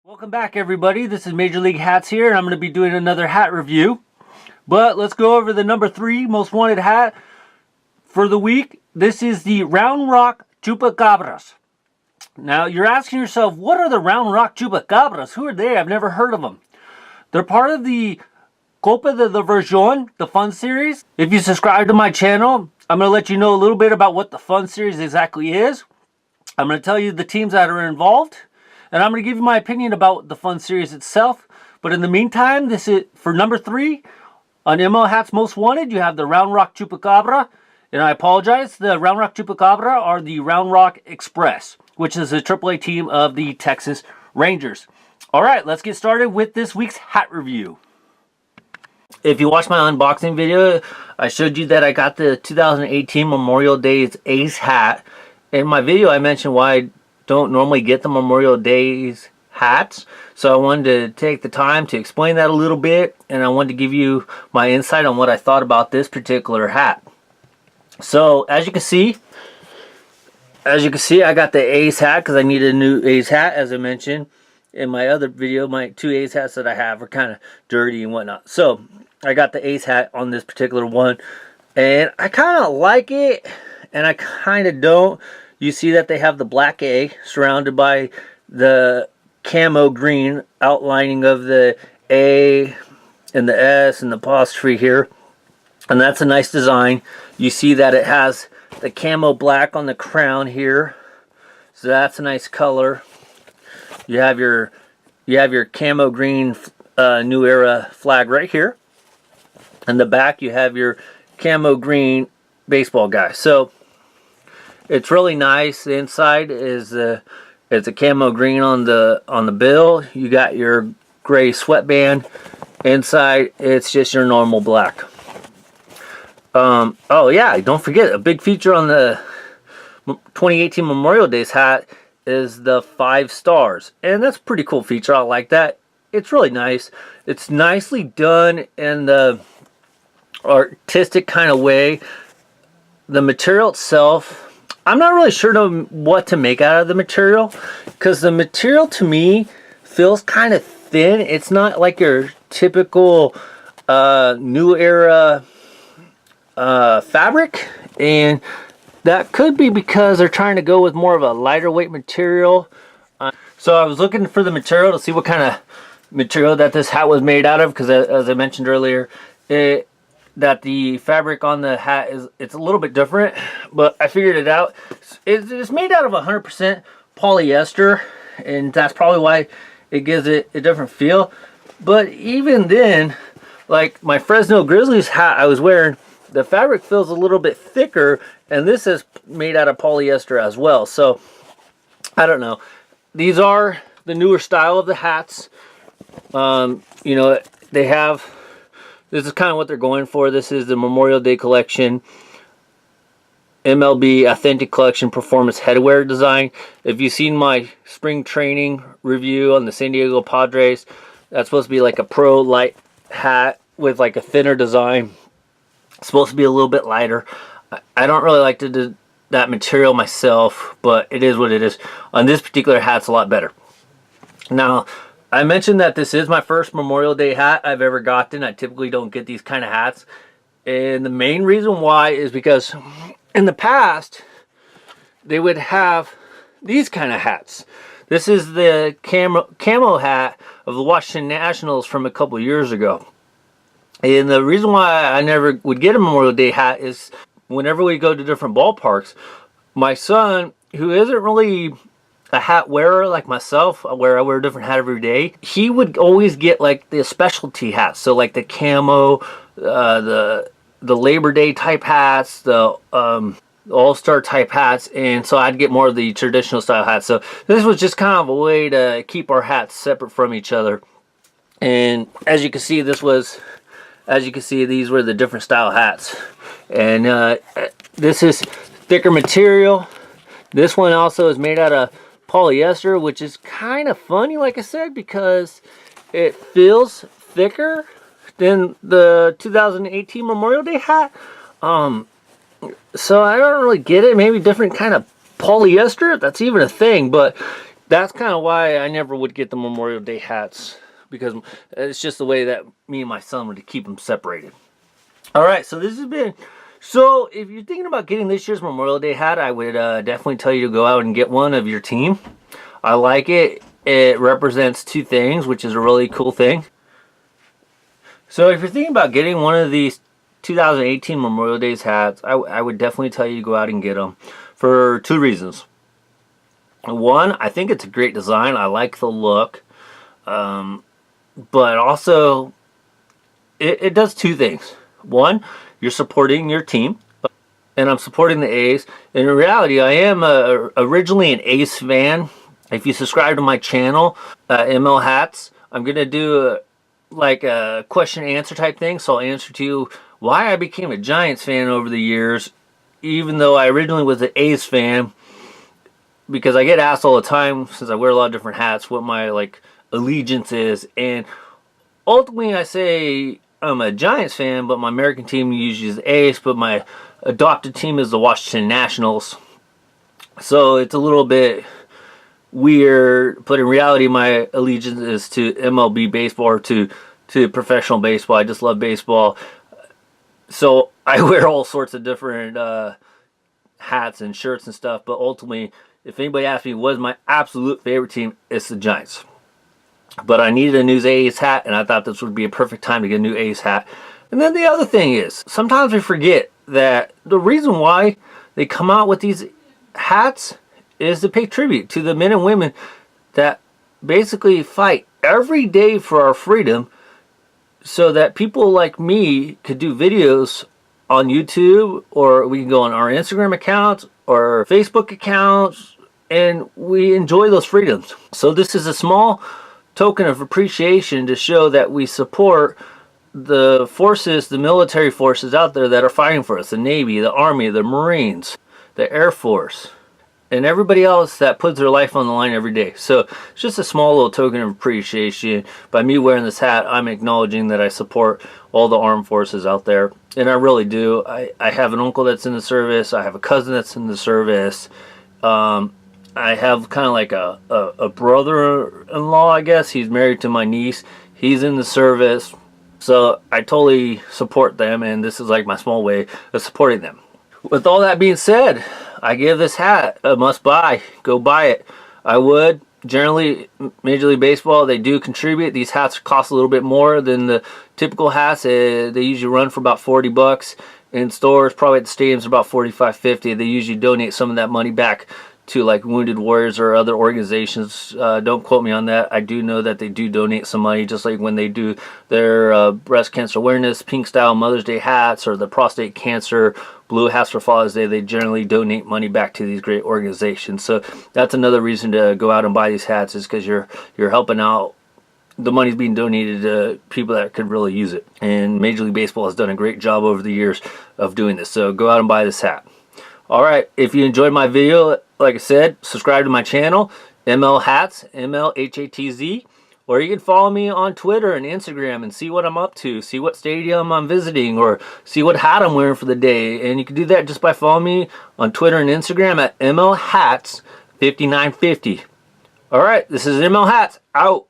Welcome back, everybody. This is Major League Hats here, and I'm going to be doing another hat review. But let's go over the number 3 most wanted hat for the week. This is the Round Rock Chupacabras. Now, you're asking yourself, what are the Round Rock Chupacabras? Who are they? I've never heard of them. They're part of the Copa de la Version, the Fun Series. If you subscribe to my channel, I'm going to let you know a little bit about what the Fun Series exactly is. I'm going to tell you the teams that are involved. And I'm going to give you my opinion about the Fun Series itself. But in the meantime, this is for number 3 on ML Hat's Most Wanted. You have the Round Rock Chupacabra. And I apologize, the Round Rock Chupacabra are the Round Rock Express, which is a AAA team of the Texas Rangers. All right, let's get started with this week's hat review. If you watched my unboxing video, I showed you that I got the 2018 Memorial Day A's hat. In my video, I mentioned why I don't normally get the Memorial Day's hats, so I wanted to take the time to explain that a little bit, and I wanted to give you my insight on what I thought about this particular hat. So as you can see, I got the A's hat because I needed a new A's hat. As I mentioned in my other video, my 2 A's hats that I have are kind of dirty and whatnot. So I got the A's hat on this particular one, and I kind of like it, and I kind of don't. You see that they have the black A surrounded by the camo green outlining of the A and the S and the apostrophe here. And that's a nice design. You see that it has the camo black on the crown here. So that's a nice color. You have your camo green New Era flag right here. And the back you have your camo green baseball guy. So it's really nice. The inside is it's a camo green on the bill. You got your gray sweatband. Inside it's just your normal black. Oh yeah, don't forget, a big feature on the 2018 Memorial Day's hat is the 5 stars, and that's a pretty cool feature. I like that. It's really nice. It's nicely done in the artistic kind of way. The material itself, I'm not really sure what to make out of the material, because the material to me feels kind of thin. It's not like your typical New Era fabric, and that could be because they're trying to go with more of a lighter weight material. So I was looking for the material to see what kind of material that this hat was made out of, because as I mentioned earlier, that the fabric on the hat it's a little bit different, but I figured it out. It's made out of 100% polyester, and that's probably why it gives it a different feel. But even then, like my Fresno Grizzlies hat I was wearing, the fabric feels a little bit thicker, and this is made out of polyester as well. So I don't know. These are the newer style of the hats. You know, they have, this is kind of what they're going for. This is the Memorial Day collection, MLB Authentic Collection Performance Headwear design. If you've seen my spring training review on the San Diego Padres, that's supposed to be like a pro light hat with like a thinner design. It's supposed to be a little bit lighter. I don't really like that material myself, but it is what it is. On this particular hat, it's a lot better. Now, I mentioned that this is my first Memorial Day hat I've ever gotten. I typically don't get these kind of hats. And the main reason why is because in the past, they would have these kind of hats. This is the camo hat of the Washington Nationals from a couple years ago. And the reason why I never would get a Memorial Day hat is whenever we go to different ballparks, my son, who isn't really a hat wearer like myself, where I wear a different hat every day, he would always get like the specialty hats. So like the camo, the Labor Day type hats, the All-Star type hats, and so I'd get more of the traditional style hats. So this was just kind of a way to keep our hats separate from each other. And as you can see, these were the different style hats. And this is thicker material. This one also is made out of polyester, which is kind of funny, like I said, because it feels thicker than the 2018 Memorial Day hat. So I don't really get it. Maybe different kind of polyester, if that's even a thing. But That's kind of why I never would get the Memorial Day hats, because it's just the way that me and my son would keep them separated. All right, so this has been... So if you're thinking about getting this year's Memorial Day hat, I would definitely tell you to go out and get one of your team. I like it. It represents two things, which is a really cool thing. So if you're thinking about getting one of these 2018 Memorial Days hats, I would definitely tell you to go out and get them for two reasons. One, I think it's a great design. I like the look. But also, it does two things. One, you're supporting your team, and I'm supporting the A's. And in reality, I am originally an A's fan. If you subscribe to my channel, ML Hats, I'm going to do like a question and answer type thing. So I'll answer to you why I became a Giants fan over the years, even though I originally was an A's fan. Because I get asked all the time, since I wear a lot of different hats, what my like allegiance is. And ultimately I say I'm a Giants fan, but my American team usually is A's, but my adopted team is the Washington Nationals. So it's a little bit weird, but in reality my allegiance is to MLB baseball, or to professional baseball. I just love baseball. So I wear all sorts of different hats and shirts and stuff, but ultimately, if anybody asks me what is my absolute favorite team, it's the Giants. But I needed a new A's hat, and I thought this would be a perfect time to get a new A's hat. And then the other thing is, sometimes we forget that the reason why they come out with these hats is to pay tribute to the men and women that basically fight every day for our freedom, so that people like me could do videos on YouTube, or we can go on our Instagram accounts or Facebook accounts, and we enjoy those freedoms. So this is a small token of appreciation to show that we support the forces, the military forces out there that are fighting for us, the Navy, the Army, the Marines, the Air Force, and everybody else that puts their life on the line every day. So it's just a small little token of appreciation. By me wearing this hat, I'm acknowledging that I support all the armed forces out there. And I really do. I have an uncle that's in the service. I have a cousin that's in the service. I have kind of like a brother-in-law, I guess. He's married to my niece. He's in the service. So I totally support them, and this is like my small way of supporting them. With all that being said, I give this hat a must buy. Go buy it. I would. Generally, Major League Baseball, they do contribute. These hats cost a little bit more than the typical hats. They usually run for about 40 bucks. In stores, probably at the stadiums, about 45-50. They usually donate some of that money back to like Wounded Warriors or other organizations. Don't quote me on that. I do know that they do donate some money, just like when they do their breast cancer awareness, pink style Mother's Day hats, or the prostate cancer blue hats for Father's Day. They generally donate money back to these great organizations. So that's another reason to go out and buy these hats, is because you're helping out. The money's being donated to people that could really use it. And Major League Baseball has done a great job over the years of doing this. So go out and buy this hat. Alright, if you enjoyed my video, like I said, subscribe to my channel, ML Hats, MLHATZ, or you can follow me on Twitter and Instagram and see what I'm up to, see what stadium I'm visiting, or see what hat I'm wearing for the day. And you can do that just by following me on Twitter and Instagram at ML Hats 59fifty. Alright, this is ML Hats, out.